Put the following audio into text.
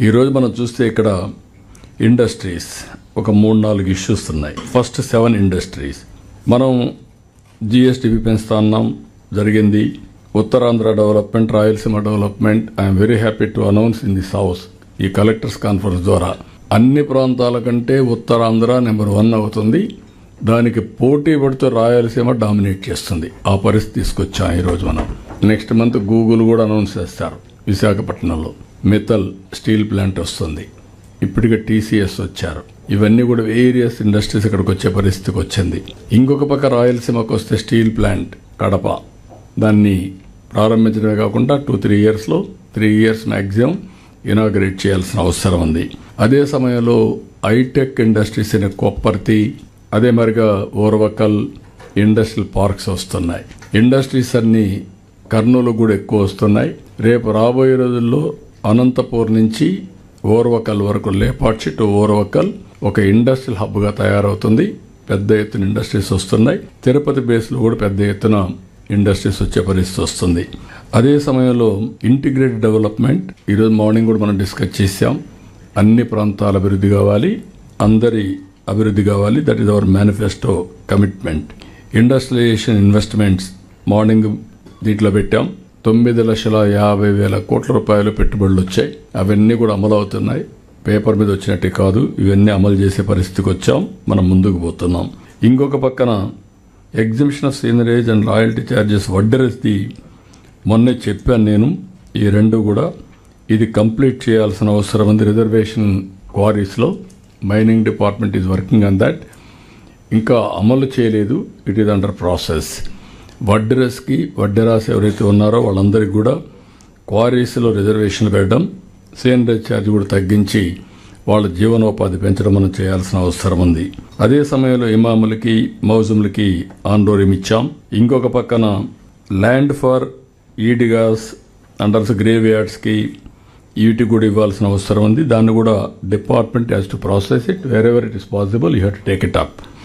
ఈరోజు మనం చూస్తే ఇక్కడ ఇండస్ట్రీస్ ఒక 3-4 ఇష్యూస్ ఉన్నాయి. ఫస్ట్ 7 ఇండస్ట్రీస్ మనం జిఎస్టిపి పెంచుతా ఉన్నాం జరిగింది. Uttarandhra development, Rayalaseema development. I'm very happy to announce in this house ఈ కలెక్టర్స్ కాన్ఫరెన్స్ ద్వారా అన్ని ప్రాంతాల కంటే ఉత్తరాంధ్ర నెంబర్ 1 అవుతుంది. దానికి పోటీ పడుతూ రాయలసీమ డామినేట్ చేస్తుంది. ఆ పరిస్థితి తీసుకొచ్చాం ఈరోజు మనం. నెక్స్ట్ మంత్ గూగుల్ కూడా అనౌన్స్ చేస్తారు విశాఖపట్నంలో మెటల్ స్టీల్ ప్లాంట్ వస్తుంది. ఇప్పటికే టీసీఎస్ వచ్చారు. ఇవన్నీ కూడా వేరియస్ ఇండస్ట్రీస్ ఇక్కడికి వచ్చే పరిస్థితికి వచ్చింది. ఇంకొక పక్క రాయలసీమకు వస్తే స్టీల్ ప్లాంట్ కడప, దాన్ని ప్రారంభించడమే కాకుండా 2-3 ఇయర్స్లో 3 ఇయర్స్ మ్యాక్సిమం ఇనాగ్రేట్ చేయాల్సిన అవసరం ఉంది. అదే సమయంలో హైటెక్ ఇండస్ట్రీస్ అయిన కొప్పర్తి, అదే మరిగా ఓర్వకల్ ఇండస్ట్రియల్ పార్క్స్ వస్తున్నాయి. ఇండస్ట్రీస్ అన్నీ కర్నూలు కూడా ఎక్కువ వస్తున్నాయి. రేపు రాబోయే రోజుల్లో అనంతపూర్ నుంచి ఓర్వకల్ వరకు, లేపాక్షి టు ఓర్వకల్ ఒక ఇండస్ట్రియల్ హబ్గా తయారవుతుంది. పెద్ద ఎత్తున ఇండస్ట్రీస్ వస్తున్నాయి. తిరుపతి బేస్లో కూడా పెద్ద ఎత్తున ఇండస్ట్రీస్ వచ్చే పరిస్థితి వస్తుంది. అదే సమయంలో ఇంటిగ్రేటెడ్ డెవలప్మెంట్ ఈరోజు మార్నింగ్ కూడా మనం డిస్కస్ చేశాం. అన్ని ప్రాంతాల అభివృద్ధి కావాలి, అందరి అభివృద్ధి కావాలి. That is our manifesto commitment. Industrialisation investments morning దీంట్లో పెట్టాం. 9,50,000 కోట్ల రూపాయలు పెట్టుబడులు వచ్చాయి. అవన్నీ కూడా అమలు అవుతున్నాయి. పేపర్ మీద వచ్చినట్టే కాదు, ఇవన్నీ అమలు చేసే పరిస్థితికి వచ్చాం. మనం ముందుకు పోతున్నాం. ఇంకొక పక్కన exhibition of seigniorage and royalty charges వడ్డెరస్ది మొన్నే చెప్పాను నేను. ఈ రెండు కూడా ఇది కంప్లీట్ చేయాల్సిన అవసరం ఉంది. రిజర్వేషన్ క్వారీస్లో mining department is working on that. ఇంకా అమలు చేయలేదు. It is under process. Vadderas ఎవరైతే ఉన్నారో వాళ్ళందరికీ కూడా క్వారీస్లో రిజర్వేషన్లు పెట్టడం, సీనరేజ్ ఛార్జ్ కూడా తగ్గించి వాళ్ళ జీవనోపాధి పెంచడం మనం చేయాల్సిన అవసరం ఉంది. అదే సమయంలో ఇమాములకి, మౌజుములకి ఆందోళన ఇచ్చాం. ఇంకొక పక్కన ల్యాండ్ ఫర్ ఈడిగాస్ అండర్స్ గ్రేవ్ యార్డ్స్కి వీటికి కూడా ఇవ్వాల్సిన అవసరం ఉంది. దాన్ని కూడా department has to process it. Wear ever it is possible you have to take it up.